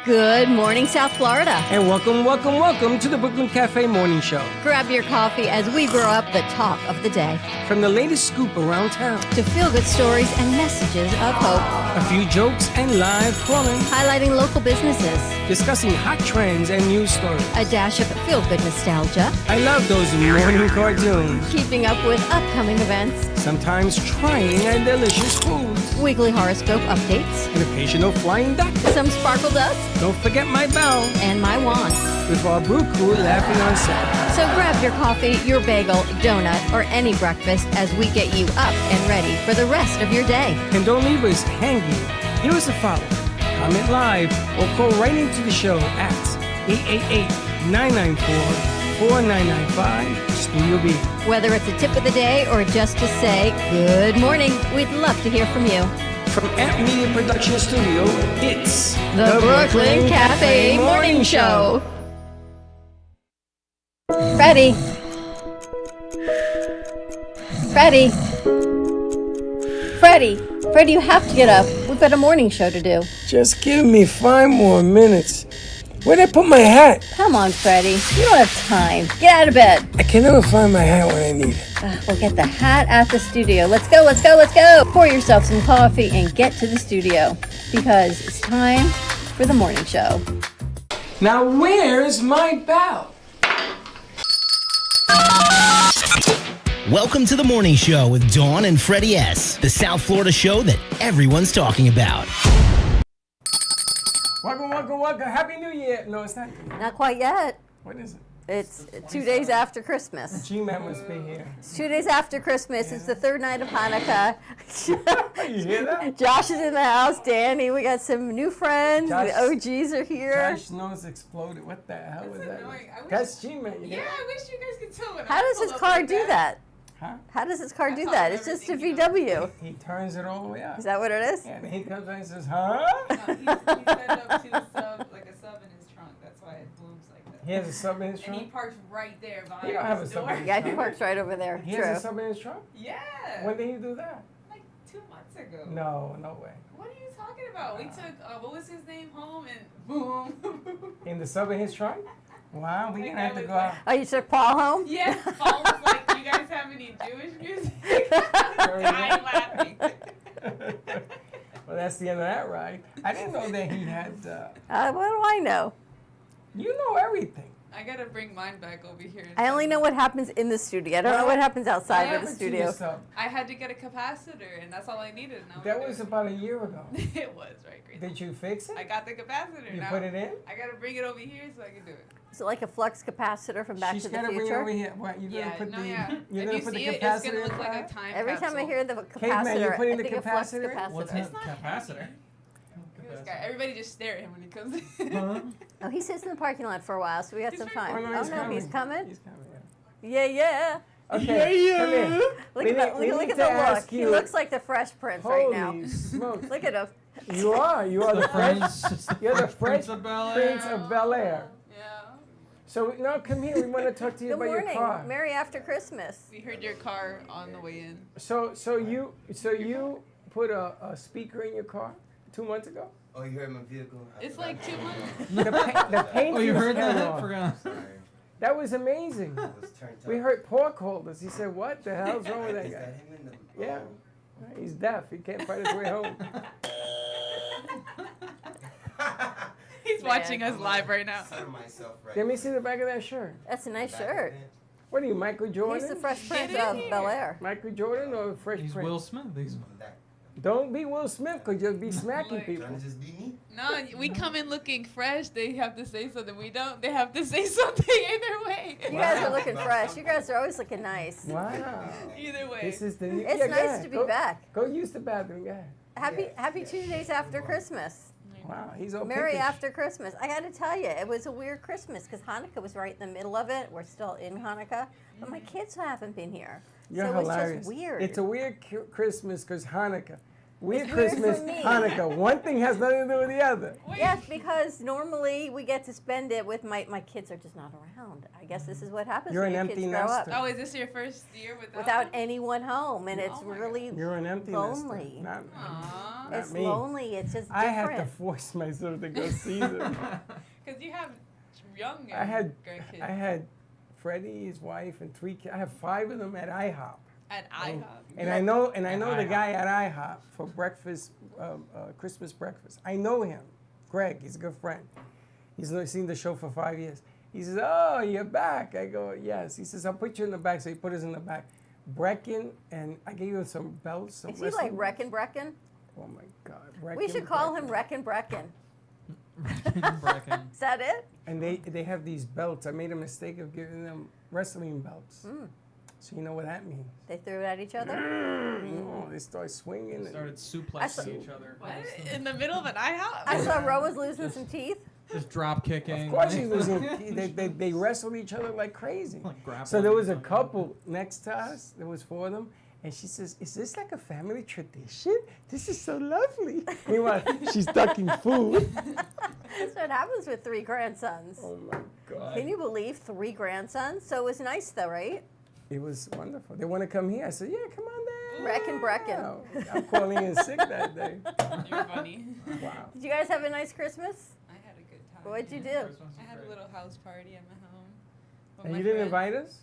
Good morning, South Florida. And welcome to the Brooklyn Cafe Morning Show. Grab your coffee as we brew up the talk of the day. From the latest scoop around town to feel-good stories and messages of hope. A few jokes and live calling. Highlighting local businesses. Discussing hot trends and news stories. A dash of feel-good nostalgia. I love those morning cartoons. Keeping up with upcoming events. Sometimes trying and delicious foods. Weekly horoscope updates. An occasional flying duck. Some sparkle dust. Don't forget my bell. And my wand. With our brew crew laughing on set. So grab your coffee, your bagel, donut, or any breakfast as we get you up and ready for the rest of your day. And don't leave us hanging. Here is a follow. Comment live or call right into the show at 888-994-4995 Studio B. Whether it's a tip of the day or just to say good morning, we'd love to hear from you. From Amp Media Production Studio, it's the Brooklyn Cafe Morning Show. Freddie, you have to get up. We've got a morning show to do. Just give me 5 more minutes. Where'd I put my hat? Come on, Freddie. You don't have time. Get out of bed. I can never find my hat when I need it. We'll get the hat at the studio. Let's go. Pour yourself some coffee and get to the studio because it's time for the morning show. Now, where's my bell? Welcome to the morning show with Dawn and Freddie S., the South Florida show that everyone's talking about. Welcome. Happy New Year. No, it's not. Not quite yet. What is it? It's 2 days after Christmas. G-Man must be here. It's 2 days after Christmas. Yeah. It's the third night of Hanukkah. You hear that? Josh is in the house. Danny, we got some new friends. The OGs are here. Josh's nose exploded. What the hell was that? That's G-Man. Yeah, I wish you guys could tell. How does his car do that? Huh? How does his car do that? It's just a VW. He turns it all the way up. Is that what it is? Yeah, and he comes in and says, huh? No, he set up to a sub in his trunk. That's why it booms like that. He has a sub in his trunk? And he parks right there behind He don't have a sub in his Yeah, trunk. he parks right over there. He True. has a sub in his trunk? Yeah. When did he do that? Like 2 months ago. No way. What are you talking about? We took, what was his name, home and boom. In the sub in his trunk? Wow, we Like didn't have to was go like- out. Oh, you took Paul home? Yeah, Paul was like, do you guys have any Jewish music? I'm laughing. Well, that's the end of that ride. I didn't know that he had. What do I know? You know everything. I gotta bring mine back over here. I only know what happens in the studio. I don't know what happens outside of the happened to your studio. sub? I had to get a capacitor, and that's all I needed. Now That was about a year ago. It was, right? Crazy. Did you fix it? I got the capacitor You now. put it in? I gotta bring it over here so I can do it. Is it like a flux capacitor from Back She's to the gotta bring it Future? over here. What, you're gonna put the If you're you gonna put see the it, it's capacitor gonna look inside? like a time Every capsule. time I hear the Caveman, capacitor, you're putting I the think of flux capacitor? capacitor. What's It's a not capacitor? This guy, everybody just stare at him when he comes in. Huh? Oh, he sits in the parking lot for a while, so we got He's some right time. there. Oh, no, he's coming? He's coming, Yeah. Okay, come here. Look We at need- the, we look need at to the look. ask He you- looks like the Fresh Prince right now. Holy smokes. Look at him. You are the French. You're the French Prince of Bel-Air. Prince of Bel-Air. Yeah. So now come here. We want to talk to you Good about morning. your car. Merry after Christmas. We heard your car on the way in. So you put a speaker in your car 2 months ago? Oh, you heard my vehicle? It's like 2 months. The paint Oh, you was heard turned that? on. Forgot. Sorry. That was amazing. It was turned We up. heard Paul called us. He said, "What the hell's wrong with that Is guy?" that him in the... Yeah. He's deaf. He can't find his way home. He's watching us live right now. Set myself right. Let me see the back of that shirt. That's a nice Back of shirt. it. What are you, Michael Jordan? He's the Fresh Prince in of here. Bel Air. Michael Jordan or Fresh He's Prince? Will Smith. He's That- Don't be Will Smith, because you'll be smacking Like- people. Trying to just be me? No, we come in looking fresh. They have to say something. We don't. They have to say something either way. You guys are looking fresh. You guys are always looking nice. Wow. Either way. This is the new... It's yeah, go nice ahead. to be Go- back. Go use the bathroom, go ahead. Happy 2 days after Christmas. Wow, he's all Merry pickish. after Christmas. I got to tell you, it was a weird Christmas because Hanukkah was right in the middle of it. We're still in Hanukkah, but my kids haven't been here. You're so it was hilarious. just weird. It's a weird Christmas because Hanukkah. Weird It's weird for Christmas, me. Hanukkah. One thing has nothing to do with the other. Yes, because normally we get to spend it with my kids are just not around. I guess this is what happens You're when an your empty kids grow up. nester. Oh, is this your first year Without them? anyone home, and it's Oh my really You're an empty lonely. nester. Aww. Not It's me. lonely. It's just I different. had to force myself to go see them. Because you have young I had grandkids. Freddie, his wife, and 3 kids. I have 5 of them at IHOP. At IHOP. And I know the IHOP. guy at IHOP for breakfast, Christmas breakfast. I know him, Greg. He's a good friend. He's seen the show for 5 years. He says, "Oh, you're back." I go, "Yes." He says, "I'll put you in the back." So he put us in the back. Brecken, and I gave him some belts. Some Is he like wrestling- Brecken? Oh my God, Brecken. We should call him Brecken. Bracken. Is that it? And they have these belts. I made a mistake of giving them wrestling belts. So you know what that means. They threw it at each other. Oh, they start swinging. Started I suplexing saw- each other. What? In the middle of an IHOP? I saw Rowan's losing some teeth. Just drop kicking. Of course he's losing. They wrestled each other like crazy. Like grappling So there was a each other. couple next to us. There was 4 of them. And she says, "Is this like a family tradition? This is so lovely." Meanwhile, she's ducking food. That's what happens with 3 grandsons. Oh my God. Can you believe 3 grandsons? So it was nice though, right? It was wonderful. They want to come here. I said, "Yeah, come on down." Brecken. Oh, I'm calling in sick that day. You're funny. Wow. Did you guys have a nice Christmas? I had a good time. What'd you do? I had a little house party at my home. with And my you didn't friends. invite us?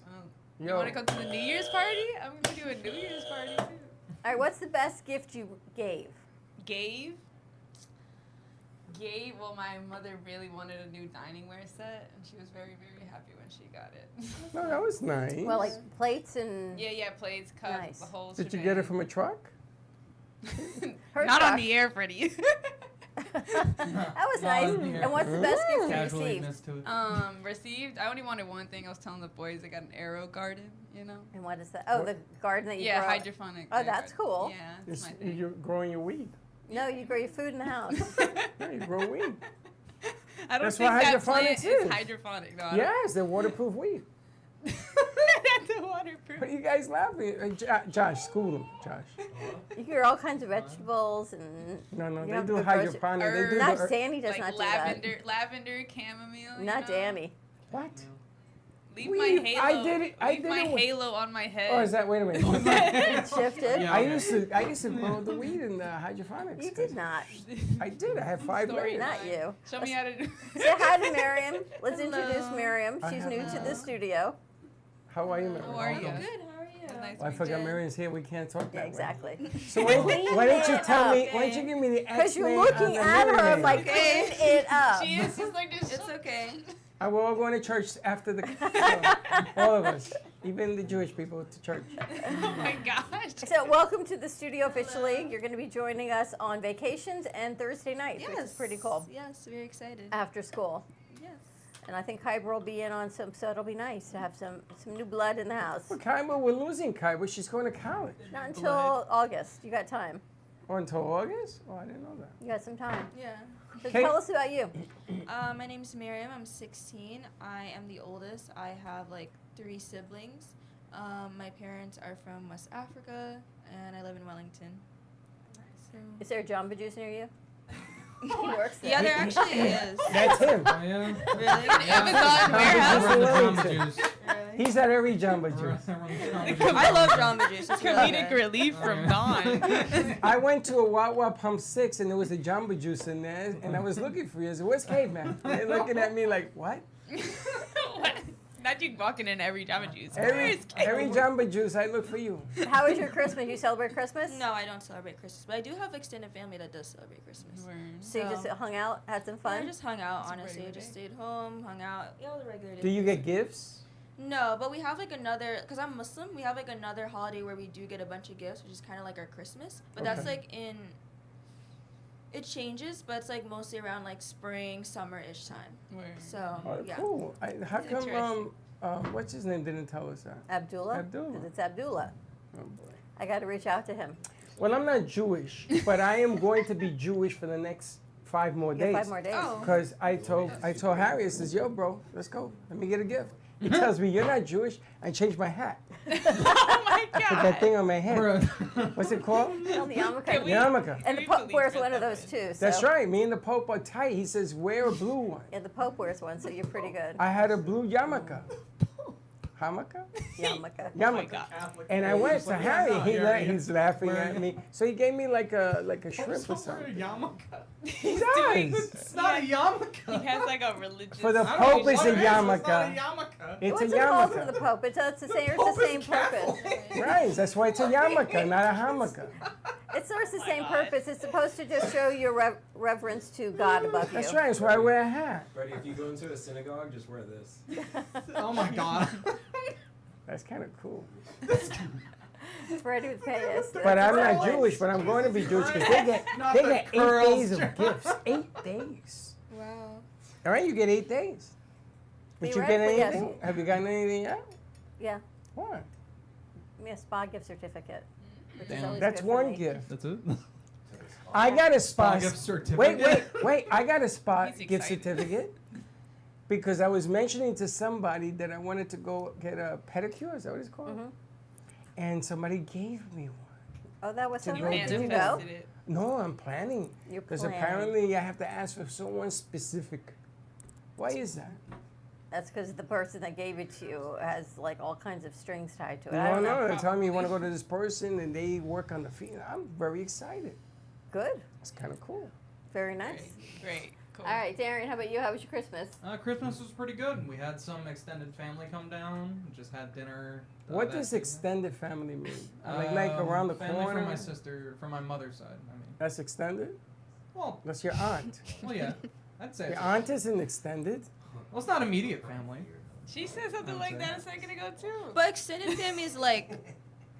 You want to come to the New Year's party? I'm going to do a New Year's party too. All right, what's the best gift you gave? Gave, well, my mother really wanted a new dining ware set, and she was very, very happy when she got it. No, that was nice. Well, like plates and Yeah, plates, cups, Nice. the whole Did you get it from a truck? her Not on truck. the air, Freddie. That was nice. And what's the best gift you Casually received? missed to it. Received, I only wanted one thing. I was telling the boys I got an arrow garden, you know? And what is that? Oh, the garden that you Yeah, grow. hydroponic. Oh, that's garden. cool. Yeah, that's my thing. You're growing your weed. No, you grow your food in the house. No, you grow weed. I don't That's think what that hydroponics plant is. is hydroponic. No, I don't- Yes, they're waterproof weed. That's a waterproof. What are you guys laughing? Josh, school them, Josh. You can grow all kinds of vegetables and No, You they have do to go grocery- hydroponic. They do Herbs. not the Danny does Like not do lavender, chamomile. that. you Not know? Danny. What? Leave We- my halo. I did it- I Leave did my it with- halo on my head. Oh, is that? Wait a minute. It shifted. Yeah. I used to grow the weed in the hydroponics. You did not. I did. I had 5 Story layers. Not you. Show me how to do. Say hi to Miriam. Let's introduce Hello. Miriam. I She's have new to the studio. How are you, Mary? How are you? Good, How are you? Nice I to forgot meet you. Mary's here. We can't talk that Yeah, way. exactly. So why don't you it tell me? up. Why don't you give me the X Because you're name looking and the at middle her name? like, clean it up. She is. She's like this. It's okay. We're all going to church after the. All of us, even the Jewish people, to church. Oh my gosh. So welcome to the studio officially. You're going to be joining us on vacations and Thursday nights, which is pretty cool. Yes, very excited. After school. Yes. And I think Kyber will be in on some, so it'll be nice to have some new blood in the house. Well, Kyber, we're losing Kyber. She's going to college. Not until August. You got time. Or until August? Oh, I didn't know that. You got some time. Yeah. So Okay. tell us about you. My name's Miriam. I'm 16. I am the oldest. I have like 3 siblings. My parents are from West Africa, and I live in Wellington. So. Is there a Jamba Juice near you? He works there. Yeah, there actually is. That's him. Oh, yeah. Really? Amazon warehouse. Run the Jamba Wellington. Juice. He's at every Jamba Juice. Run the Jamba Juice. I love Jamba Juice. It's really Comedic good. relief from Dawn. I went to a Wawa Pump 6 and there was a Jamba Juice in there, and I was looking for you. I said, "Where's Caveman?" They're looking at me like, "What?" What? Not you walking in every Jamba Juice. Every Jamba Juice, I look for you. How was your Christmas? You celebrate Christmas? No, I don't celebrate Christmas, but I do have extended family that does celebrate Christmas. So you just hung out, had some I fun? just hung out, It's a honestly. I regular just day. stayed home, hung out. Yeah, all the regular days. Do you get gifts? No, but we have like another, because I'm Muslim, we have like another holiday where we do get a bunch of gifts, which is kind of like our Christmas. But that's Okay. like it changes, but it's like mostly around like spring, summer-ish time. So, Oh, yeah. cool. How come, Interesting. what's his name didn't tell us that? Abdullah? Abdullah. 'Cause it's Abdullah. Oh, boy. I got to reach out to him. Well, I'm not Jewish, but I am going to be Jewish for the next 5 more You got days. 5 more days. Oh. Because I told Harry, I says, "Yo, bro, let's go. Let me get a gift." He tells me, you're not Jewish. I changed my hat. Oh my Put god. that thing on my head. Bruh. What's it called? Oh, the yarmulke. Yarmulke. And the We Pope believe wears in one of that those too. So. That's right. Me and the Pope are tight. He says, wear a blue one. Yeah, the Pope wears one, so you're pretty good. I had a blue yarmulke. Yarmulke? Yarmulke. Yarmulke. And I went to Harry. He's laughing at me. So he gave me like a shrimp or something. He does. It's not a yarmulke. He has like a religious. For the I don't know Pope is what a it is, it's not a yarmulke. yarmulke. It's a What's it called for the yarmulke. Pope? It's the same purpose. Right. That's why it's a yarmulke, not a hamulke. It serves the same purpose. It's supposed to just show your reverence to God above you. That's right. That's why I wear a hat. Freddie, if you go into a synagogue, just wear this. Oh my god. That's kind of cool. Freddie would pay us. But I'm not Jewish, but I'm going to be Jewish because Not they the get 8 curls. days of gifts. 8 days. Wow. All right, you get 8 days. Did you get Theoretically, yes. anything? Have you gotten anything yet? Yeah. What? Me a spa gift certificate. Which is Damn. always That's good for one me. gift. That's it? I got a spa. gift certificate. Wait. I got a spa He's gift excited. certificate because I was mentioning to somebody that I wanted to go get a pedicure. Is that what it's called? Mm-hmm. And somebody gave me one. Oh, that was so To nice. go Did you go? Manifested it. No, I'm planning. You're Because planning. apparently I have to ask for someone specific. Why is that? That's because the person that gave it to you has like all kinds of strings tied to it. I No, don't know. they're telling me you want to go to this person and they work on the feet. I'm very excited. Good. It's kind of cool. Very nice. Great. Cool. All right, Darren, how about you? How was your Christmas? Christmas was pretty good. We had some extended family come down. Just had dinner. What that does evening. extended family mean? Like around the family corner? from my sister, from my mother's side. I mean, That's extended? well, That's your aunt. yeah, I'd say. Your it's- aunt isn't extended. Well, it's not immediate family. She said something like that a second ago too. But extended family is like,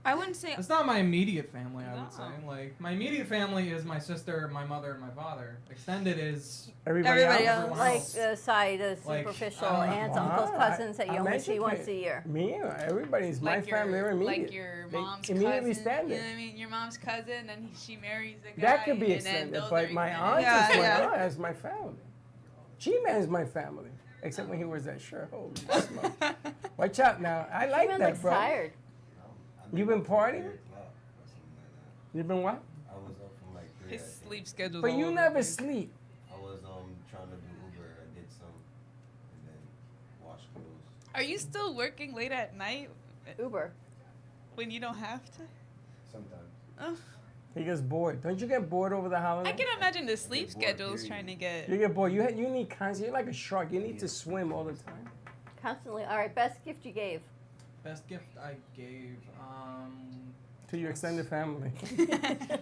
I wouldn't say. It's not my immediate family, I would say. No. Like, my immediate family is my sister, my mother, and my father. Extended is Everybody, Everybody else? else. everyone Like else. the side of Like, superficial I don't know. aunts, uncles, Wow, cousins that you I'm only see once a educated. year. Me, everybody's my Like your, family. They're immediate. like your They mom's immediately cousin. standard. You know what I mean? Your mom's cousin, and she marries a guy. That could be and then extended, those but are my extended. aunt Yeah, is my yeah. aunt. That's my family. G-Man's my family, except when he wears that shirt. Holy smoke! Watch out now. I like She that, looks bro. tired. You been partying? You been what? I was up from like 3. His sleep schedule's But all you over never the place. sleep. I was trying to do Uber. I did some, and then wash clothes. Are you still working late at night Uber. when you don't have to? Sometimes. Oh, He gets bored. Don't you get bored over the holiday? I can imagine the sleep bored, schedule's period. trying to get. You get bored. You need constant. You're like a shark. You need to swim all the time. Constantly. All right, best gift you gave. best gift I gave. To your extended family.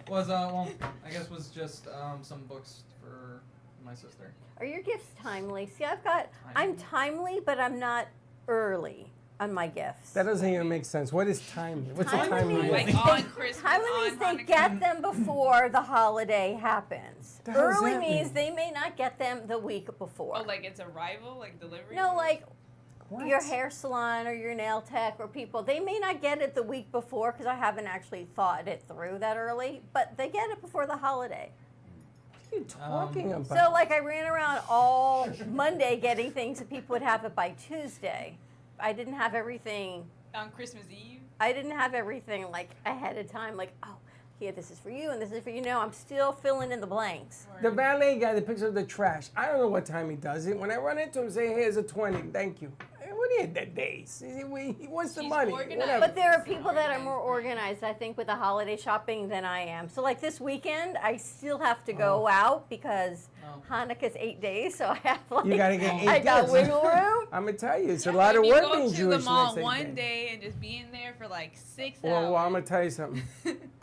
Was well, I guess was just some books for my sister. Are your gifts timely? See, I'm timely, but I'm not early on my gifts. That doesn't even make sense. What is timely? What's a Timely timely means gift? Like they- on Christmas, timely on means they Hanukkah. get them before the holiday happens. The hell does Early that means mean? they may not get them the week before. Oh, like it's arrival, like delivery. No, like What? your hair salon or your nail tech or people, they may not get it the week before because I haven't actually thought it through that early, but they get it before the holiday. What are you talking about? So, like, I ran around all Monday getting things that people would have it by Tuesday. I didn't have everything. on Christmas Eve. I didn't have everything like ahead of time. Like, oh, here, this is for you, and this is for you. No, I'm still filling in the blanks. The valet guy that picks up the trash, I don't know what time he does it. When I run into him, say, here's a 20, thank you. Hey, what do you that days? He wants the She's money. organized. Whatever. But there are people that are more organized, I think, with the holiday shopping than I am. So, like this weekend, I still have to go out because Oh. Hanukkah's 8 days, so I have like You gotta get 8 I got gifts. wiggle room. I'm gonna tell you, it's a Yeah, lot if of you work go being to Jewish the mall next one day and just be in there for like 6 hours. Well, I'm gonna tell you something.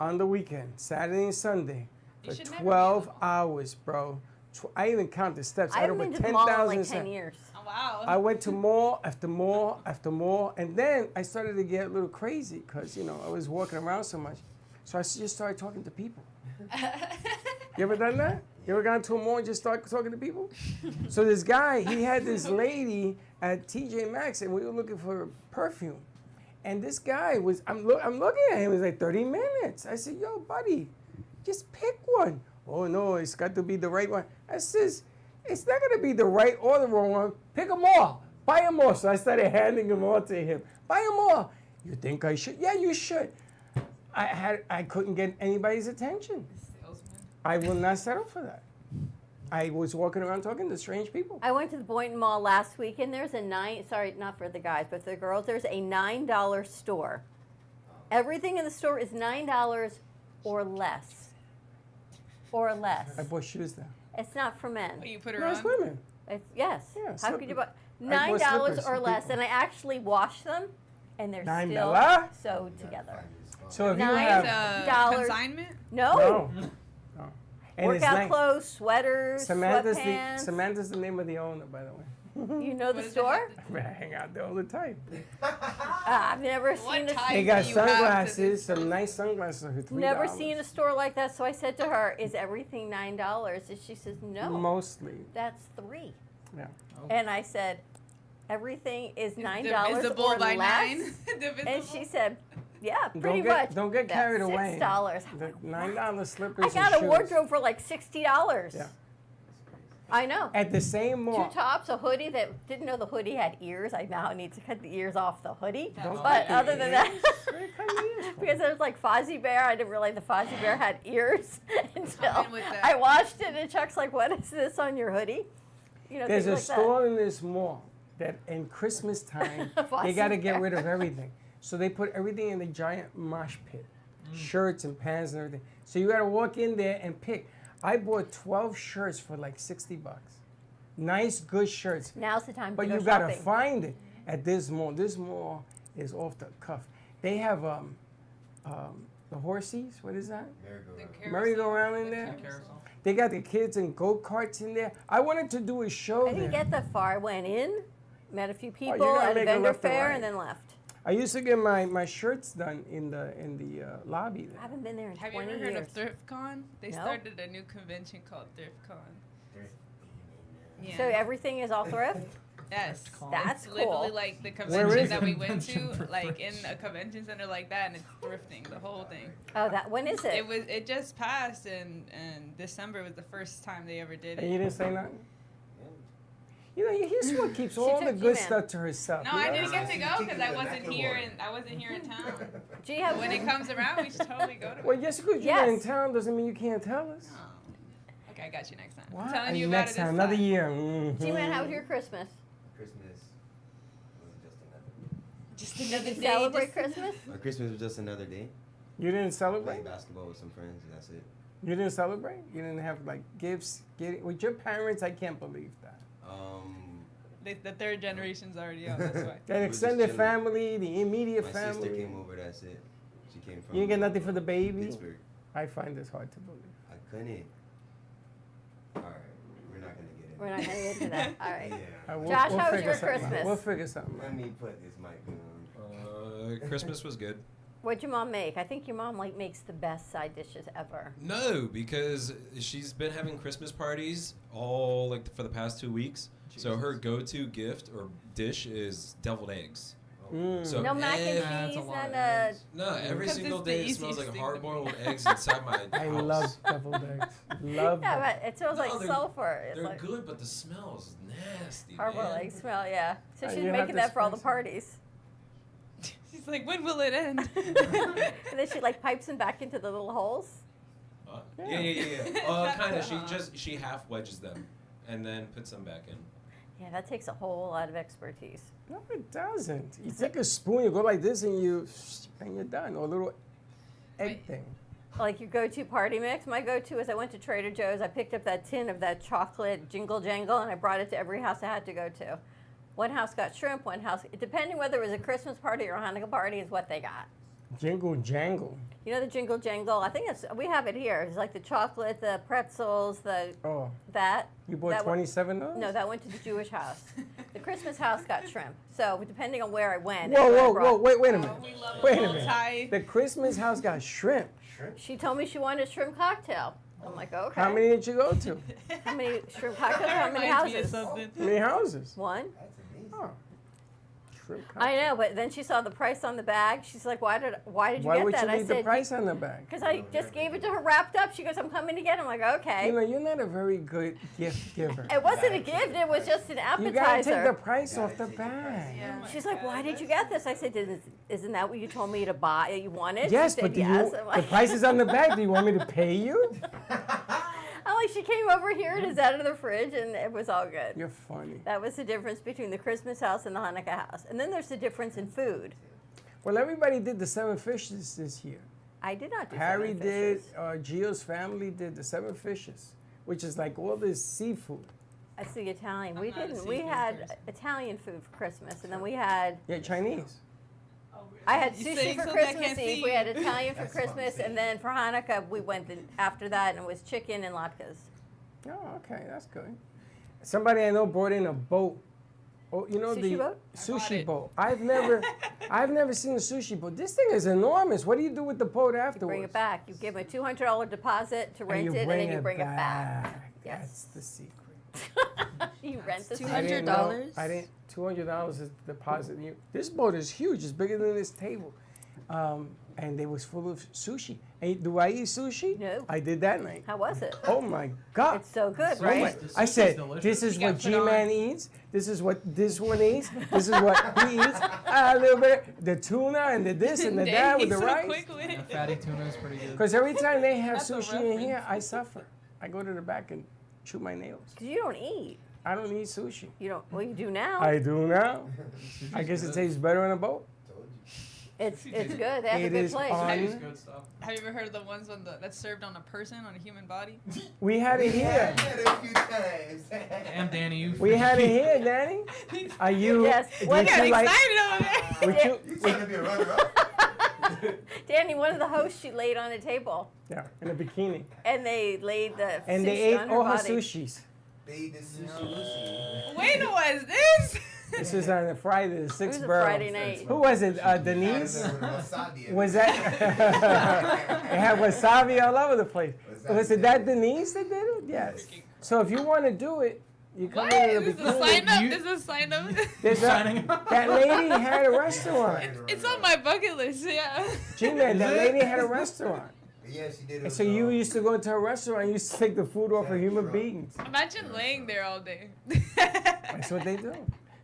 On the weekend, Saturday and Sunday, You for should never be 12 in the mall. hours, bro. I even count the steps. I had haven't over been to the mall in 10,000 like steps. 10 years. Oh, wow. I went to mall after mall after mall, and then I started to get a little crazy because, you know, I was walking around so much. So I just started talking to people. You ever done that? You ever gone to a mall and just start talking to people? So this guy, he had this lady at TJ Maxx, and we were looking for perfume. And this guy was, I'm looking at him, it was like 30 minutes. I said, yo, buddy, just pick one. Oh, no, it's got to be the right one. I says, it's not going to be the right or the wrong one. Pick them all. Buy them all. So I started handing them all to him. Buy them all. You think I should? Yeah, you should. I couldn't get anybody's attention. Salesman. I will not settle for that. I was walking around talking to strange people. I went to the Boynton Mall last week, and there's sorry, not for the guys, but for the girls, there's a $9 store. Everything in the store is $9 or less. Or less. I bought shoes there. It's not for men. Oh, you put her No, it's on? women. It's, yes. Yeah, How could you buy I bought $9 slippers or for less? people. And I actually washed them, and they're $9? still sewed together. So if you $9 have dollars. Consignment? No. no. And it's Workout nice. clothes, sweaters, sweatpants. Samantha's the name of the owner, by the way. You know the What does it store? I hang out there all the time. I've never What seen a type? They got do you have to sunglasses, this some nice sunglasses for $3. never seen a store like that. So I said to her, "Is everything $9?" And she says, "No, Mostly, that's $3." yeah. And I said, "Everything is $9 Divisible or by less." 9? Divisible? And she said, "Yeah, pretty Don't get- much." don't get That's carried away. $6. The $9 slippers I got and a shoes. wardrobe for like $60. Yeah. I know. At the same mall. 2 tops, a hoodie that didn't know the hoodie had ears. I now need to cut the ears off the hoodie. Don't But cut the other than that, Where you cut the ears from? because there's like Fozzie Bear, I didn't realize the Fozzie Bear had ears until Come in with that. I washed it. And Chuck's like, "What is this on your hoodie?" You know, There's a things like store in this mall that in Christmas time, they got to get rid of everything. So they put everything in the giant mosh pit. Shirts and pants and everything. So you got to walk in there and pick. I bought 12 shirts for like $60. Nice, good shirts. that. Now's the time But to go you gotta shopping. find it at this mall. This mall is off the cuff. They have the horsies. What is that? Merry-go-round in there. They got the kids and go-karts in there. I wanted to do a show I there. didn't get that far. I went in, met a few people gotta at a make a vendor left or fair, right. and then left. I used to get my shirts done in the lobby I there. haven't been there in Have you 20 ever heard years. of ThriftCon? They No. started a new convention called ThriftCon. Yeah. So everything is all thrift? Yes. That's It's literally cool. like the Where convention is that it? we went Convention to, for like in thrift. a convention center like that, and it's thrifting, the whole thing. Oh, when is it? It just passed, and December was the first time they ever did And you it. didn't say nothing? You know, here's what keeps all the took good G-Man. stuff to herself. No, you I know? didn't get to go because I Back wasn't to here work. I wasn't here in town. Do you have When it comes around, we should totally go to it. Well, just because you're in Yes. town doesn't mean you can't tell us. Oh. Okay, I got you next time. Why? I'm telling you about Next it time, this another time. year. Mhm. G-Man, how was your Christmas? Christmas was just another. Just another Did you day. celebrate Christmas? My Christmas was just another day. You didn't celebrate? Playing basketball with some friends, and that's it. You didn't celebrate? You didn't have like gifts? With your parents, I can't believe that. The third generation's already out. That's why. The We were just extended chilling. family, the immediate My family. sister came over. That's it. She came from. You didn't get nothing for the baby? Pittsburgh. I find this hard to believe. I couldn't. All right, we're not gonna get into We're not going to get into that. All right. Yeah. Josh, how was figure your something out. Christmas? We'll figure something Let out. me put this mic on. Christmas was good. What'd your mom make? I think your mom makes the best side dishes ever. No, because she's been having Christmas parties all for the past 2 weeks. So her go-to gift or dish is deviled eggs. So No mac and That's a cheese, lot of none eggs. no, every Because single it's the day it smells easiest like thing to hard-boiled make. eggs inside my I house. love deviled eggs. Love Yeah, them. but it smells No, like they're- sulfur. It's They're like good, but the smell is nasty. hard-boiled man. eggs smell, yeah. So she's you have making to that for all the spice it. parties. She's like, when will it end? And then she like pipes them back into the little holes. Yeah. Kind of. She half wedges them, and then puts them back in. Yeah, that takes a whole lot of expertise. No, it doesn't. You take a spoon, you go like this, and you're done. Or a little egg Wait. thing. Like your go-to party mix. My go-to is I went to Trader Joe's. I picked up that tin of that chocolate jingle jangle, and I brought it to every house I had to go to. One house got shrimp. One house, depending whether it was a Christmas party or a Hanukkah party, is what they got. Jingle jangle. You know the jingle jangle? I think we have it here. It's like the chocolate, the pretzels, Oh, that. you bought That one- 27 of those? No, that went to the Jewish house. The Christmas house got shrimp. So depending on where I went. Whoa, it's what I whoa, brought. wait a minute. We love Wait a little minute. Thai. The Christmas house got shrimp. She told me she wanted a shrimp cocktail. I'm like, okay. How many did you go to? How many shrimp cocktails? How many Reminds me of houses? something. How many houses? One. That's amazing. Oh. shrimp cocktail. I know, but then she saw the price on the bag. She's like, why did you Why get would that? you I need the said, price on the bag? because I just gave it to her wrapped up. She goes, I'm coming to get it. I'm like, okay. You know, you're not a very good gift giver. It wasn't a gift. It was just an You gotta take the appetizer. price off the bag. She's like, why did you get this? I said, isn't that what you told me to buy? You wanted? Yes, she but said, do yes. you, I'm the like, price is on the bag. Do you want me to pay you? I'm like, she came over here, it is out of the fridge, and it was all good. You're funny. That was the difference between the Christmas house and the Hanukkah house. And then there's the difference in food. Well, everybody did the 7 fishes this year. I did not do Harry 7 did, fishes. Gio's family did the 7 fishes, which is like all this seafood. That's the Italian. We I'm not a didn't. We seafood had person. Italian food for Christmas, and then we had. Yeah, Chinese. I had You sushi saying for something I Christmas can't Eve. see? We had Italian for That's what I'm Christmas, saying. and then for Hanukkah we went after that, and it was chicken and latkes. Oh, okay, that's good. Somebody I know brought in a boat. Oh, you know Sushi the boat? sushi boat. I've never seen a sushi boat. This thing is enormous. What do you do with the boat You afterwards? bring it back. You give them a $200 deposit to rent it, and then you bring it back. Yes. That's the secret. You rent the $200? I sushi. didn't know. I didn't. $200 is the deposit. This boat is huge. It's bigger than this table, and it was full of sushi. Do I eat sushi? No. I did that night. How was it? Oh my God! It's so good, Oh my- right? I said, delicious. this is You what got put on. G-Man eats. This is what this one eats. This is what he eats. A little bit the tuna and the this and the that with the Dang, so rice. quick with it. Fatty tuna is pretty good. Because every time they have That's a sushi in here, reference. I suffer. I go to the back and chew my nails. Because you don't eat. I don't eat sushi. You don't. Well, you do now. I do now. I guess it tastes better on a boat. Told you. It's good. They have a It good is place. on- It's good stuff. Have you ever heard of the ones that's served on a person, on a human body? We had it here. Yeah, a few times. Damn, Danny, you. We had it here, Danny. Are you? Yes. would What you Got like? excited over there. Would you? You trying to be a runner-up? Danny, one of the hosts, she laid on a table, Yeah, in a bikini. and they laid the And sushi they ate on her all her body. sushis. They eat this sushi. Wait, what is this? This is on a Friday, the It sixth was a barrel. Friday night. Who was it? Denise? Was that? It had wasabi all over the place. Was it that Denise that did it? Yes. So if you want to do it, you come What? in a Is this a sign bikini. up? You- Is this a sign up? There's Signing a, up. that lady had a restaurant. It's on my bucket list, yeah. G-Man, that lady had a restaurant. Yeah, she did it. And so you used to go into a restaurant and you used to take the food off of human beings. Imagine laying there all day. That's what they do.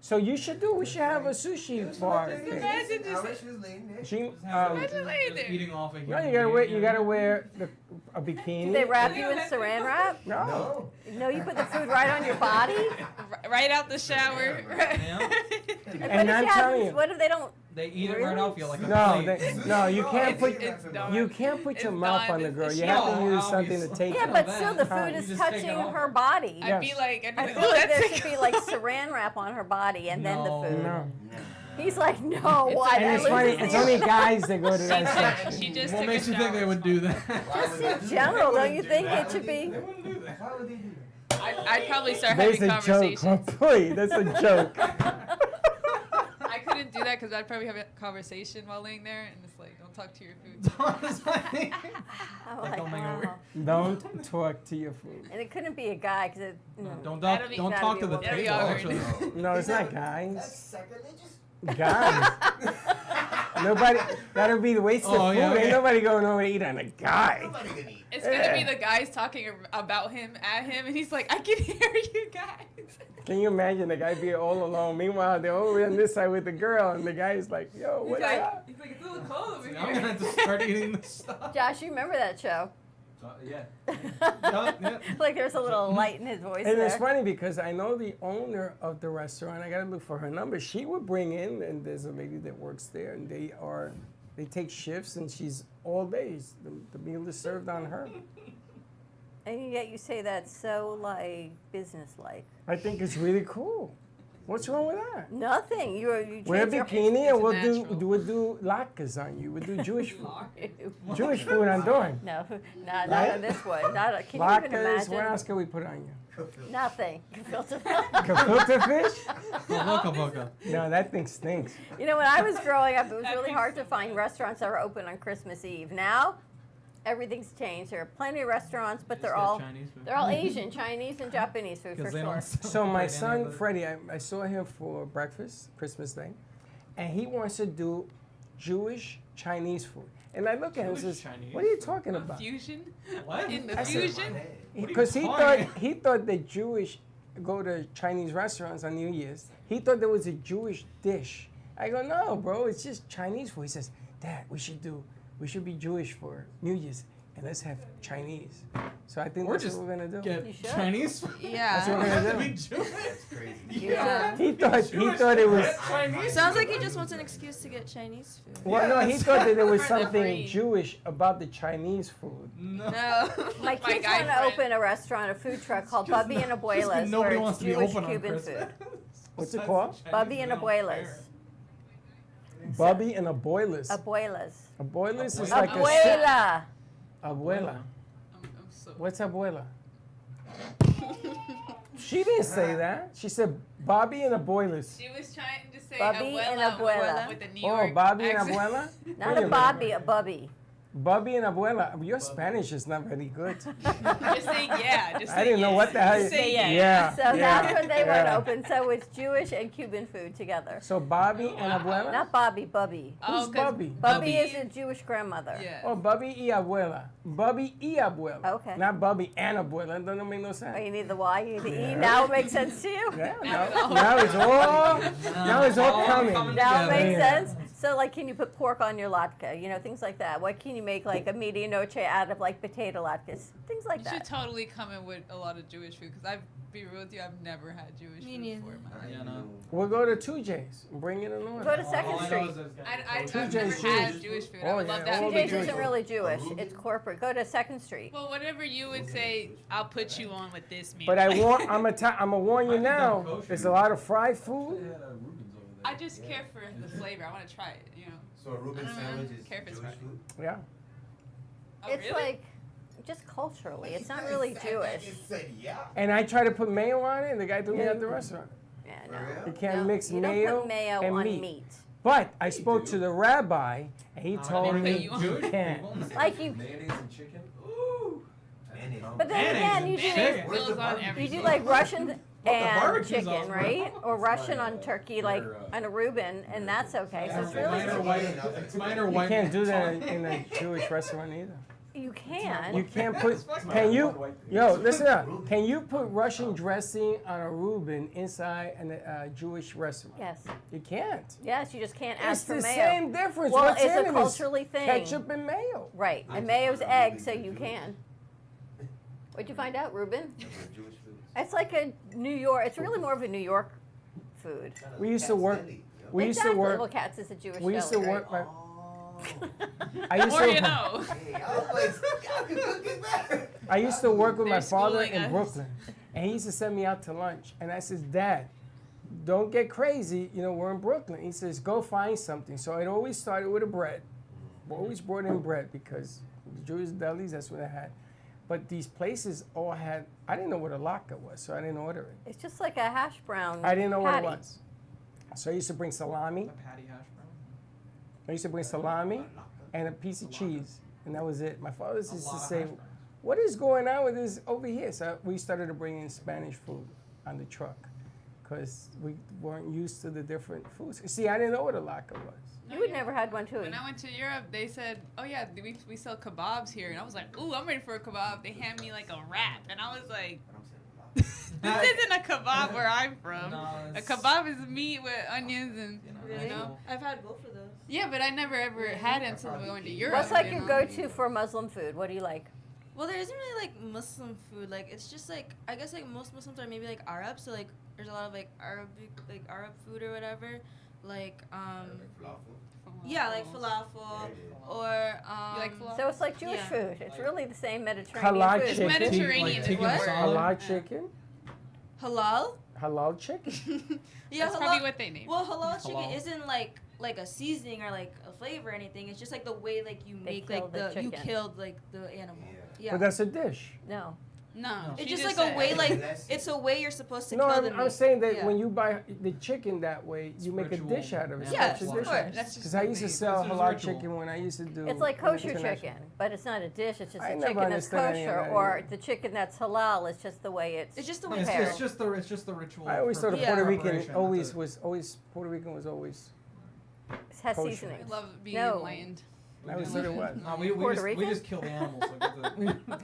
So you should do. We should have a sushi bar. thing. Imagine just- I wish she was laying there. G- Imagine laying there. Eating off a no, human you gotta wear. being, You gotta wear a bikini. Do they wrap you in saran wrap? No. No. No, you put the food right on your body. Right out the shower. Yeah. And And what I'm if telling you- what if they don't? They eat it Really? right off you like a No, plate. no, you can't It's- put it's done. you can't put your It's mouth done. on the It's girl. a You have to show. use something to Obviously. take. Yeah, it. but still, the Huh. food You is just take touching it off. her body. I'd be Yes. like, I feel like there should be like saran wrap on her body and then No. the food. No. He's like, no, why? And That it's funny. loses It's the- only guys that go to that section. She just What took makes a you think they shower. would do that? Just in general, don't you think it should be? Why would they do that? I'd probably start That's having a joke. conversations. Oh, boy, that's a joke. I couldn't do that because I'd probably have a conversation while laying there, and it's like, don't talk to your food. I'm Like, like, don't make it wow. weird. Don't talk to your food. And it couldn't be a guy because it. Don't That'll be- don't that'll talk be to a the woman. That'll be table. awkward. Actually. No, it's not That's guys. sacrilegious. Guys. Nobody. That'll be the waste of Oh, food. yeah, Ain't okay. nobody going over to eat on a guy. Nobody can eat. It's gonna be the guys talking about him at him, and he's like, I can hear you guys. Can you imagine the guy being all alone? Meanwhile, they're over on this side with the girl, and the guy's like, "Yo, what's up?" He's like, it's a little cold over I'm gonna here. have to start eating this stuff. Josh, you remember that show? Yeah. Yeah. Like there's a little light in his voice And there. it's funny because I know the owner of the restaurant. I gotta look for her number. She would bring in, and there's a lady that works there, and they take shifts, and she's all days. The meal is served on her. And yet you say that's so like business-like. I think it's really cool. What's wrong with that? Nothing. You Wear a change your- bikini, and we'll natural. we'll do latkes on you. We'll do Jewish food. Jewish food I'm doing. No, not Right? on this one. Not. Can you even Latkes. imagine? What else can we put on you? Nothing. Filter. Gefilte fish? Boca, boca. No, that thing stinks. You know, when I was growing up, it was really hard to find restaurants that were open on Christmas Eve. Now, everything's changed. There are plenty of restaurants, but they're Just get all Chinese food. they're all Asian, Chinese, and Japanese food for Because they sure. don't So my celebrate any son of it. Freddie, I saw him for breakfast Christmas Day, and he wants to do Jewish Chinese food. And I look at him and Jewish says, Chinese "What are you talking about?" Fusion? What? In the I said, fusion? Because he talking? thought the Jewish go to Chinese restaurants on New Year's. He thought there was a Jewish dish. I go, "No, bro, it's just Chinese food." He says, "Dad, we should be Jewish for New Year's and let's have Chinese." So I think Or that's just what we're gonna do. Get You should. Chinese food. That's what Yeah. we're gonna Be do. Jewish. That's crazy. Yeah. He thought it was. Chinese. Sounds like he just wants an excuse to get Chinese food. Well, no, he thought that there was For the something free. Jewish about the Chinese food. No. No. My kids guy want to friend. open a restaurant, a food truck called Bubby and Abuelas, Nobody where wants it's to be Jewish open on Cuban Christmas. food. What's it called? Bubby and Abuelas. Bubby and abuelas. Abuelas. Abuelas is like a Abuela. abuela. I'm so What's abuela? She didn't say that. She said Bobby and abuelas. She was trying to say Bobby and abuela, abuela. with a New Oh, York Bobby and accent. abuela? Not Wait a minute. Bobby, a Bubby. Bobby and abuela. Your Spanish is not very good. Just say yeah. Just say I didn't know yeah. what the hell. Just say yeah. Yeah. So yeah, that's what they want to yeah. open. So it's Jewish and Cuban food together. So Bobby and abuela? Not Bobby, Bubby. Oh, Who's 'cause Bobby? Bubby is a Jewish grandmother. Yeah. Oh, Bobby y abuela. Bobby y abuela. Okay. Not Bobby and abuela. That doesn't make no sense. Oh, you need the Y, you need the E. Now it makes sense to you? Yeah, now it's all coming. Now it makes Yeah. sense. So, like, can you put pork on your latke? You know, things like that. What can you make, like, a medianoche out of, like, potato latkes? Things like You should that. totally come in with a lot of Jewish food because I've be real with you, I've never had Jewish Me food neither. before in my life. Yeah, no. We'll go to 2J's and bring it in order. Go to Second Street. I've TJ's never had Jewish. Jewish food. Oh, I would yeah, love that. all the TJ's Jewish isn't food. really Jewish. It's corporate. Go to Second Street. Well, whatever you would say, I'll put you on with this meal. But I'm gonna warn you now. There's a lot of fried food. I just care for the flavor. I want to try it. You know. So a Reuben sandwich is Care if it's Jewish right. food? Yeah. Oh, It's really? like, just culturally. It's not really Jewish. You said yeah. And I tried to put mayo on it, and the guy threw me out the restaurant. Yeah, For no. real? You can't No, mix you mayo, don't put mayo and on meat. meat. But I spoke to the rabbi, and he told they me put you on. you can't. Like you, Mayonnaise and chicken. Ooh. Mayonnaise. but then again, you do Mayonnaise Where's the goes on barbecue? you everything. do like Russian and barbecue's chicken, awesome. right? Or Russian on turkey, like Or, on a Reuben, and that's okay. So it's Mine are really white. It's mine are You white. can't do that in a Jewish restaurant either. you can. You can't put. Can you? Yo, listen up. Can you put Russian dressing on a Reuben inside a Jewish restaurant? Yes, You can't. yes. You just can't It's ask for the mayo. same difference. Well, What's it's in a it is culturally thing. Ketchup and mayo. Right, and mayo's egg, so you can. What'd you find out, Reuben? Jewish food. It's like a New York. It's really more of a New York food. We used to work. We used to Exactly. Well, work. Katz is a Jewish We used to deli, right? work. Oh. I used Or you to. know. Hey, I was like, y'all can cook it better. I used to work with my They're father schooling in us. Brooklyn, and he used to send me out to lunch. And I says, Dad, don't get crazy. You know, we're in Brooklyn. He says, go find something. So it always started with a bread. We always brought in bread because the Jewish delis, that's what I had. But these places all had, I didn't know what a latke was, so I didn't order it. It's just like a hash brown. I didn't know what it patty. was. So I used to bring salami. The patty hash brown. I used to bring salami and a piece of cheese, and that was it. My father used to say, what is going on with this over here? So we started to bring in Spanish food on the truck because we weren't used to the different foods. See, I didn't know what a latke was. You would never had one too. When I went to Europe, they said, "Oh yeah, we sell kebabs here," and I was like, "Ooh, I'm ready for a kebab." They hand me like a wrap, and I was like, "This isn't a kebab where I'm from. A kebab is meat with onions and Really? you know." I've had both of those. Yeah, but I never ever had it until we went to Europe. What's like you your know? go-to for Muslim food? What do you like? Well, there isn't really like Muslim food. Like it's just like I guess like most Muslims are maybe like Arab. So like there's a lot of like Arab food or whatever. Like yeah, like falafel or You like falafel? So it's like Jewish Yeah. food. It's really the same Mediterranean Halal food. It's chicken. Mediterranean. Like is tikka what? masala. Halal chicken. halal. Halal chicken. Yeah, That's halal. probably what they name. Well, halal chicken Halal. isn't like a seasoning or like a flavor or anything. It's just like the way like you They make kill like the you chicken. killed like the animal. Yeah. But that's a dish. No. No, It's she just like said- a way like That's- it's a way you're supposed to No, kill the I'm meat. saying that Yeah. when you buy the chicken that way, you make a ritual. dish out of it. Yeah, It's a of dish. course. That's just Because I used to the sell This is halal ritual. chicken when I used to do. It's like kosher international. chicken, but it's not a dish. It's just I a never chicken that's understood any of kosher, that or either. the chicken that's halal is just the way it's. It's just the way It's, prepared. it's just the ritual. I always thought a Yeah. Puerto Rican preparation, always that's it. was always Puerto Rican was always It has Kosher. seasonings. I love being No. enlightened. That was what it was. No, we Puerto just, Rican? we just kill the animals.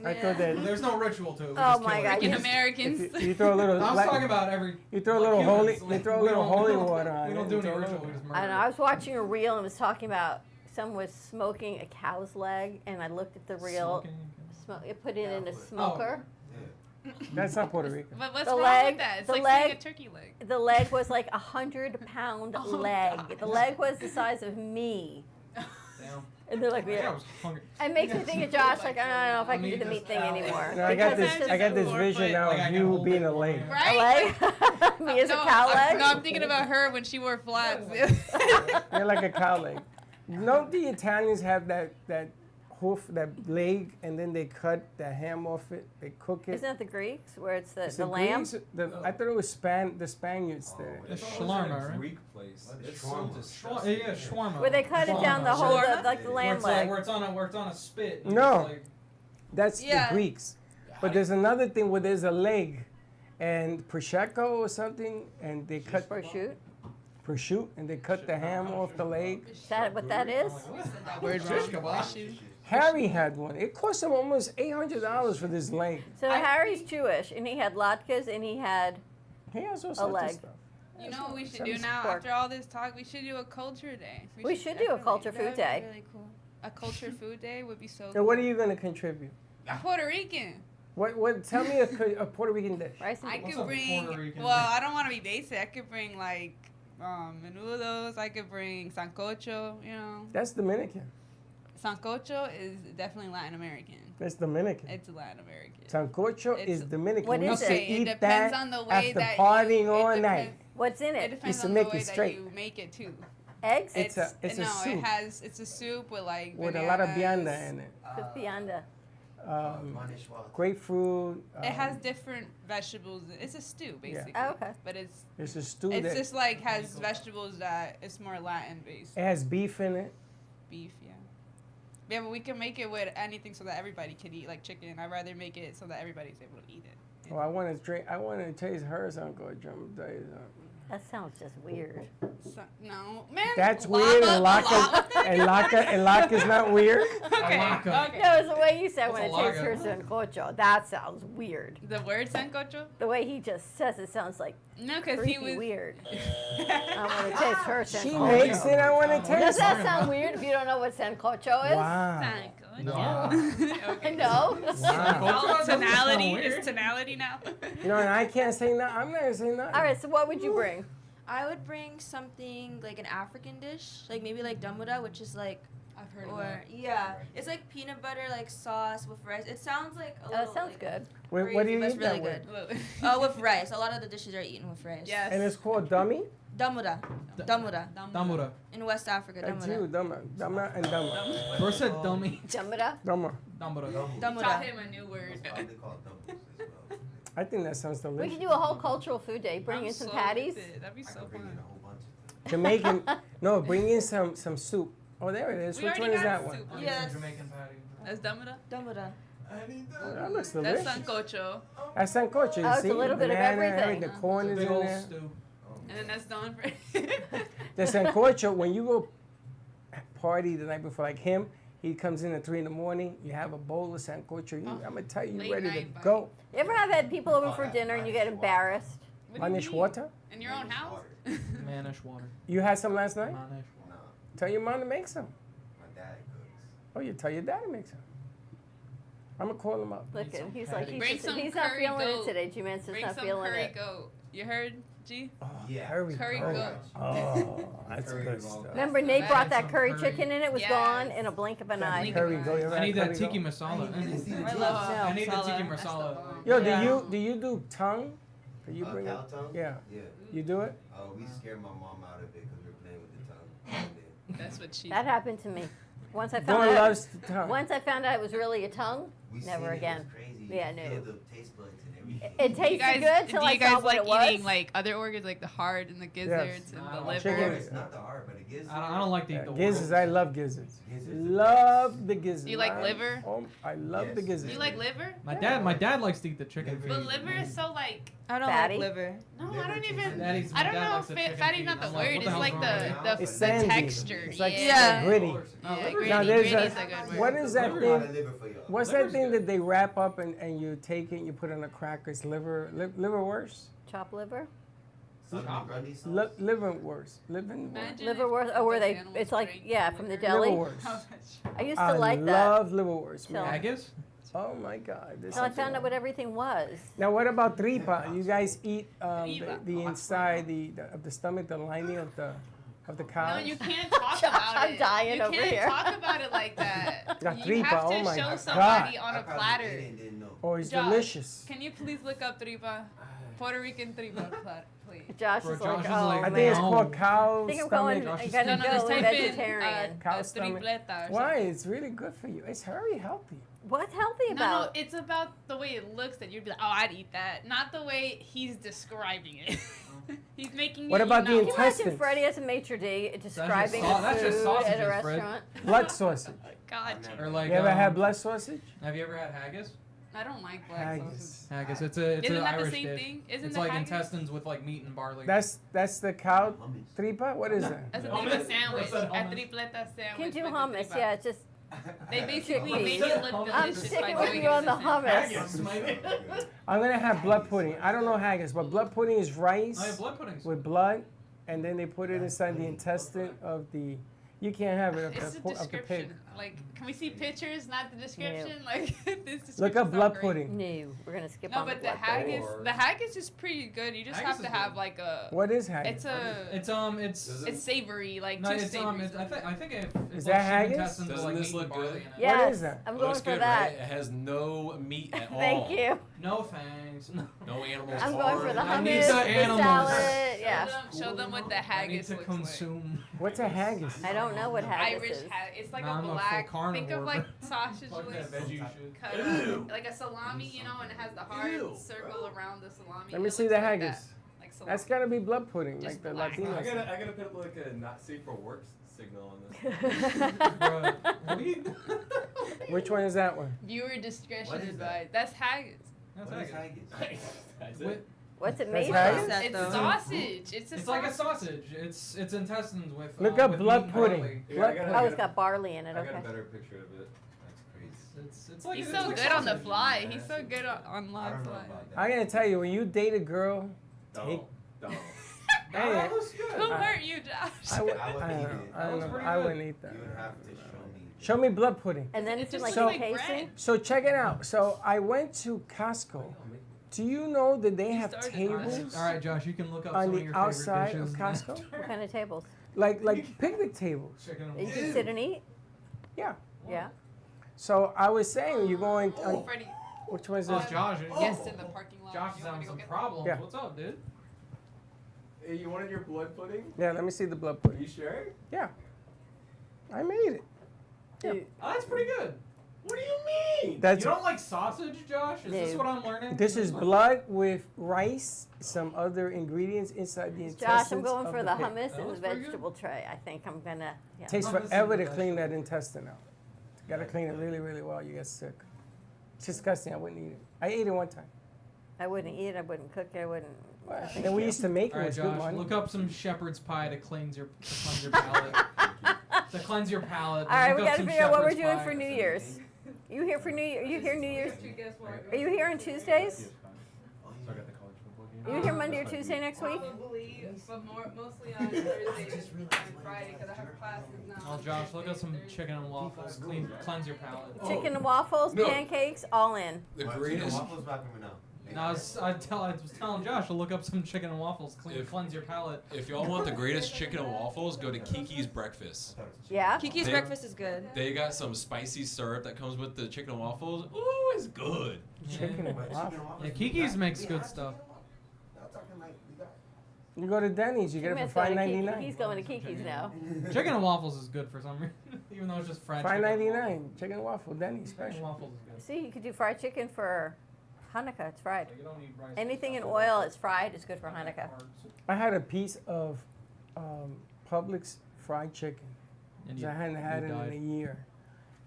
I thought that There's no ritual to it. We Oh just my kill God, it. Freaking Yes. Americans. if you throw a little. I was like- talking about every. You throw a like little humans. holy. You throw a little holy water on it. We don't do You any throw a ritual. little- We just I murder. don't know. I was watching a reel and it was talking about someone was smoking a cow's leg, and I looked at the reel. It put it in a smoker. That's not Puerto Rican. But what's The wrong leg- with that? It's the like leg- saying a turkey leg. The leg was like 100-pound Oh, leg. God. The leg was the size of me. Damn. And they're like, I think I yeah. was hungry. It makes me think of Josh, like, I don't know if I can do the Meat meat is thing out. anymore. No, I got Because this. it's I got this just- vision now Like, I of can you hold being it. a leg. A Right? leg? Me as a cow leg? No, I'm thinking about her when she wore flats. You're like a cow leg. Don't the Italians have that hoof, that leg, and then they cut the ham off it? They cook it. Isn't that the Greeks, where it's Is the it lamb? Greeks? I thought it was the Spaniards there. It's It's shawarma, right? Greek place. What? It's so Shawarma. disgusting. Yeah, shawarma. Where they cut it down the whole, Shawarma? like the Where lamb it's like, leg. where it's on a spit. and No. it's like- That's Yeah. the Greeks. But there's another thing where there's a leg, and prosciutto or something, and they cut prosciutto, and they cut the ham off the leg. Is that what that is? Word Shish kebab. Harry had one. It cost him almost $800 for this leg. So Harry's Jewish, and he had latkes, and he had He has all a sorts of leg. stuff. You know what we should Some do now? pork. After all this talk, we should do a culture day. We should do a definitely- culture That food would be day. really cool. A culture food day would be so. And cool. what are you going to contribute? Puerto Rican. What? Tell me a Puerto Rican dish. Rice and I What's could a bring. Puerto Rican Well, dish? I don't want to be basic. I could bring like menudos. I could bring sancocho. You know, That's Dominican. sancocho is definitely Latin American. That's Dominican. It's Latin American. Sancocho It's- is Dominican. What we is used to it? eat It depends that on the way after that partying you, all it night. depends- What's in It it? depends Used to on make the way it that straight. you make it too. Eggs? It's a soup. It has. It's a soup with like With a lot of bananas. vianda in it. With vianda. Grapefruit. It has different vegetables. It's a stew basically. Oh, okay. But it's It's a stew it's that just like has vegetables that it's more Latin based. it has beef in it. Beef, yeah. Yeah, but we can make it with anything so that everybody can eat, like chicken. I'd rather make it so that everybody's able to eat it. Oh, I want to drink. I want to taste her sancocho. I'm tell you something. That sounds just weird. So, no, man. That's lava, weird, and lava. Laka is not weird. Okay, Laka. okay. No, it's the way you said What's when a it tastes her lager? sancocho. That sounds weird. The word sancocho? The way he just says it sounds like No, because creepy he was. weird. I want to taste her She sancocho. makes it. I want to Does taste that it. sound weird if you don't know what sancocho is? Wow. Sancocho. Wow. Okay. No. Oh, Doesn't sound tonality. weird. It's tonality now. You know, and I can't say nothing. I'm not gonna say nothing. All right, so what would you bring? I would bring something like an African dish, like maybe like damura, which is like, I've heard of or that. yeah, it's like peanut butter like sauce with rice. It sounds like a Oh, little. that sounds like, good. What do crazy, you but eat it's really that with? good. With rice. A lot of the dishes are eaten with rice. Yes. And it's called dummy. Damura. Damura. Damura. In West Africa. That's Damura. you, dumma, dumma, and dumma, Bro said dummy. Jamada? dumma. Damura. Taught Damura. him a new word. They call dumplings as well. I think that sounds We delicious. could do a whole cultural food day. Bring I'm in some so patties. with it. That'd be I so could bring in fun. a whole bunch of things. Jamaican. No, bring in some soup. Oh, there it is. We Which already one is got that one? soup. Yes. Jamaican patty. That's damura. Damura. Oh, that looks That's delicious. sancocho. That's sancocho. You Oh, it's a see, little bit of banana, everything. The corn is Big in old there. stew. And then that's Don for The sancocho. When you go party the night before, like him, he comes in at 3 a.m. You have a bowl of sancocho. I'm gonna tell you, Late you ready to night go. You ever have had people over for dinner and you get embarrassed? What do you Manish mean? water. In your own house? Manish water. You had some last night? Manish water. Nah, Tell your mom to make some. my dad cooks. Oh, you tell your dad to make some. I'm gonna call him up. Look at him. He's like, patties. Bring some he's not curry feeling goat. it today. G-Man's just Bring not some feeling curry it. goat. You heard, G? Oh, Yeah. Curry goat. goat. Oh, that's Curry good goat. stuff. Remember, Nate Add brought that some curry curry. chicken in. It was Yes. gone in a blink of an That eye. blink Curry goat. You ever I had need that curry tiki goat? masala. I love I need the masala. tiki That's the masala. bomb. Yo, Yeah. do you do tongue? Do you bring Cow it? tongue? Yeah. Yeah. You do it? We scared my mom out of it because we were playing with the tongue. That's what she That happened to me. Once I Dawn found loves out. the tongue. Once I found out it was really a tongue. We Never seen again. It was crazy. Yeah, You no. feel the taste buds and everything. It Do tasted you guys, good till do I you guys saw what like it was. eating like other organs, like the heart and the gizzards and the liver? Chicken. It's not the heart, but it gives. I don't like to eat the Gizzards, organs. I love gizzards. Gizzards the Love the gizzards. Do you like liver? I love the Yes. gizzards. Do you like liver? My dad likes to eat the chicken Liver. feet. But liver is so like. I don't Fatty? like liver. No, Liver I don't tastes even. Daddy's- I don't my dad know likes the if chicken fatty's feet. not the I'm like, word. what the It's hell's like wrong the It's the sandy. texture. It's like Yeah. gritty. Yeah, liver- gritty. Now there's Gritty's a- a good word. What is that A lot of thing? liver for y'all. What's Liver's that thing good. that they wrap up and you take it and you put it on a cracker? It's liver. Liver worse. Chopped liver. Salmon Grundy sauce? Liver worse. Liver worse. Imagine Liver if wurst. Oh, where those they? animals It's like drank yeah, from the liver. deli. Liverwurst. I used I to like that love liverwurst, So- man. Haggis? Oh my God. there's until I something found out wrong. what everything was. Now what about tripa? You guys eat Tripa. the inside of the stomach, the lining of the cow? No, you can't talk about I'm it. dying you over can't here. talk about it like that. La You tripa, have to oh my show God. somebody on I a probably ate platter. it and didn't know. Oh, it's Josh, delicious. Can you please look up tripa? Puerto Rican tripa, please. Josh Bro, is Josh like, is oh like, I man. think it's No. called cow I think I'm stomach. going. Josh I is gotta No, no, go just type in vegetarian. Cow stomach. tripleta or Why? something. It's really good for you. It's very healthy. What's healthy No, about? it's about the way it looks that you'd be like, oh, I'd eat that. Not the way he's describing it. He's making What it, about the you know. Can you imagine intestines? Freddie as a maitre d' describing sau- that's the just food at sausages, a Fred. restaurant? Blood sausage. God, Or like, You ever had blood sausage? Have you ever had haggis? I don't like black sausage. Haggis. Haggis. It's Isn't an that the Irish same dish. thing? Isn't It's the like haggis? intestines with like meat and barley. That's the cow Hummus. tripa. What is that? That's a Hummus? tripa sandwich. What's that, A hummus? tripleta sandwich. You can do with the hummus. tripa. Yeah, it's just They basically Chickpeas. make it look delicious I'm by sticking with doing you it on the in same- hummus. I'm gonna have blood pudding. I don't know haggis, but blood pudding is rice Oh, yeah, blood puddings. with blood, and then they put it inside the intestine of the. You can't have it of It's the, the of the pig. description. Like, can we see pictures, not the description? Like, this description's Look up not blood great. pudding. No, we're gonna skip No, on but the the blood pudding. haggis, the haggis is pretty good. You just Haggis have to is have good. like a. What is haggis? It's a. It's savory, like no, too it's savory. I think it's Is like that chicken haggis? intestines with Doesn't like this meat and look barley good? in it. Yes, What is that? I'm Looks going for good, that. right? It has no meat at all. Thank you. No thanks. No. No animals. I'm going for the I need hummus, the the animals. salad. Yeah. Show them what the I need haggis to looks like. consume. What's a haggis? I don't know what haggis Irish is. haggis. It's like Nah, a I'm a full black. Think carnivore, of like sausage Fuck that links veggie shit. cut up, like a salami, you know, and it has the hard Ew. circle around the salami. Let me It see looks the like haggis. that, like salami. That's gotta be blood pudding, Just like the black. Latinos. I gotta put like a not safe for work signal on this. Bro, what do you? Which one is that one? Viewer discretion What is advised. That's haggis. That's What is haggis. haggis? That's Wait, it. What's it That's made haggis? of? that, It's though? sausage. It's a It's sausage. like a sausage. It's intestines with. Look up with blood meat and pudding. barley. Yeah, Blood I gotta- Oh, it's got barley in it. I got Okay. a better picture of it. That's crazy. It's like He's it's so like good on the sausage. fly. He's so good on I live don't know fly. about that. I'm gonna tell you, when you date a girl, take. Don't. Hey, That looks good. Who hurt you, Josh? I, would, I would I don't eat know. it. I don't That was know. pretty I good. wouldn't eat that. You would have to show me. Show me blood pudding. And then It it's in just like looks a like casing. bread. So check it out. So I went to Costco. Do you know that they have started tables All right, Josh, you can look up on some of the your favorite outside of dishes. Costco? What kind of tables? Like picnic tables. Chicken That you and can sit and eat. Yeah. Yeah. So I was saying, you're going. Freddie, Which one is Oh, this? Josh. guest in the parking lot. Josh is You wanna having go some get problems. Yeah. What's up, dude? Hey, you wanted your blood pudding? Yeah, let me see the blood Are pudding. you sure? Yeah. I made it. Dude, Oh, that's pretty good. What do you mean? That's You don't like sausage, Josh? Is this No. what I'm learning? this is blood with rice, some other ingredients inside the intestines. Josh, I'm going of for the pig. hummus That and the looks pretty good. vegetable tray. I think I'm gonna. Yeah. Takes Hummus and forever to the clean that vegetables. intestine out. Got to clean it really, really well. You get sick. It's disgusting. I wouldn't eat it. I ate it one time. I wouldn't eat it. I wouldn't cook it. I wouldn't. And we used to make it. All It right, was good Josh, money. look up some shepherd's pie to cleanse your palate. To cleanse your palate. All right, look we up got to some figure out what we're shepherd's doing pie. for New Year's. You here for New Year? You here New Year's? Are you here on Tuesdays? So I got the college football game. You here Monday or Tuesday next week? Probably, but mostly on Thursday and Friday because I have classes now. Oh, Josh, look up some chicken and waffles. Cleanse your palate. Chicken and waffles, No. pancakes, all in. The Chicken greatest. waffles back from now. And I was telling Josh to look up some chicken and waffles. Cleanse your palate. If y'all want the greatest chicken and waffles, go to Kiki's Breakfast. Yeah. Kiki's They- breakfast is good. They got some spicy syrup that comes with the chicken and waffles. Ooh, it's good. Chicken and But waffle. chicken waffles, Yeah, we Kiki's got- makes we good had stuff. chicken waffles. Y'all talking like we got- You go to Denny's, you get it Man's for going to Kiki. $5.99. He's going to Kiki's now. Chicken and waffles is good for some reason, even though it's just fried chicken. $5.99. Chicken and waffle, Denny's Chicken and special. waffles is good. See, you could do fried chicken for Hanukkah, it's fried. You don't need rice. Anything in oil is fried is good for Hanukkah. I had a piece of Publix fried chicken. And 'Cause I hadn't had it in died. a year.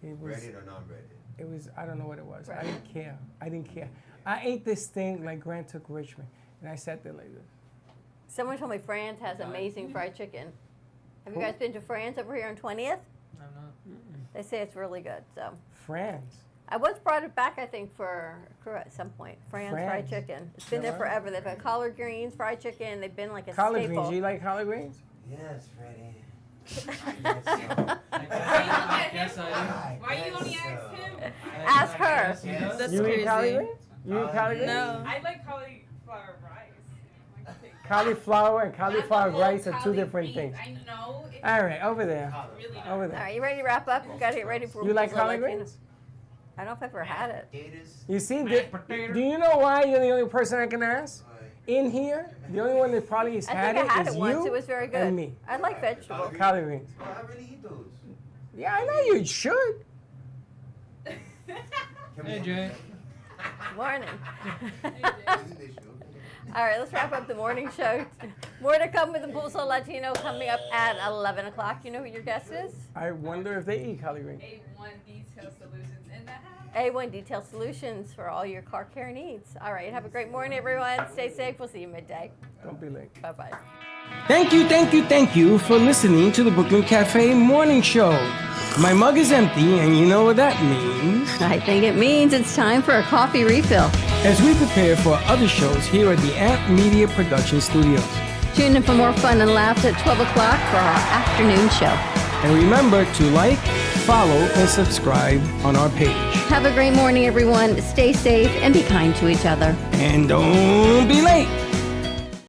It was. Breaded or non-breaded? It was. I don't know what it was. I Right. didn't care. I didn't care. I ate this thing like Grant took Richmond, and I sat there like this. Someone told me France has amazing fried chicken. Have you Who? guys been to France over here on 20th? I'm not. They say it's really good. So France. I once brought it back, I think, for a crew at some point. France fried France. chicken. It's been Yeah, there right. forever. They've had collard greens, fried chicken. They've been like a Collard staple. greens. You like collard greens? Yes, Freddie. Yes, I Why you only ask him? do. Ask her. Yes. That's You eat crazy. collard greens? You eat collard greens? No. I like cauliflower rice. Cauliflower and cauliflower Not the rice whole are two different cauliflower. things. I know. It's All right, over there. really not. Over All there. right, you ready to wrap up? We've got to get ready for You like Brazil collard Latino. greens? I don't know if I've ever had it. Potatoes. You see, Mashed potato. do you know why you're the only person I can ask? In here, the only one that probably has I had think I had it is it once. you It was very good. and me. I like vegetables. Collard greens. Oh, I really eat those. Yeah, I know you should. Can Hey, we- Jay. Morning. They should. All right, let's wrap up the morning show. More to come with the Brazil Latino coming up at 11 o'clock. You know who your guest is? I wonder if they eat collard greens. A1 Detail Solutions in the house. A1 Detail Solutions for all your car care needs. All right, have a great morning, everyone. Stay safe. We'll see you midday. Don't be late. Bye-bye. Thank you for listening to the Brooklyn Cafe Morning Show. My mug is empty, and you know what that means. I think it means it's time for a coffee refill. As we prepare for other shows here at the Amp Media Production Studios. Tune in for more fun and laughs at 12 o'clock for our afternoon show. And remember to like, follow, and subscribe on our page. Have a great morning, everyone. Stay safe and be kind to each other. And don't be late.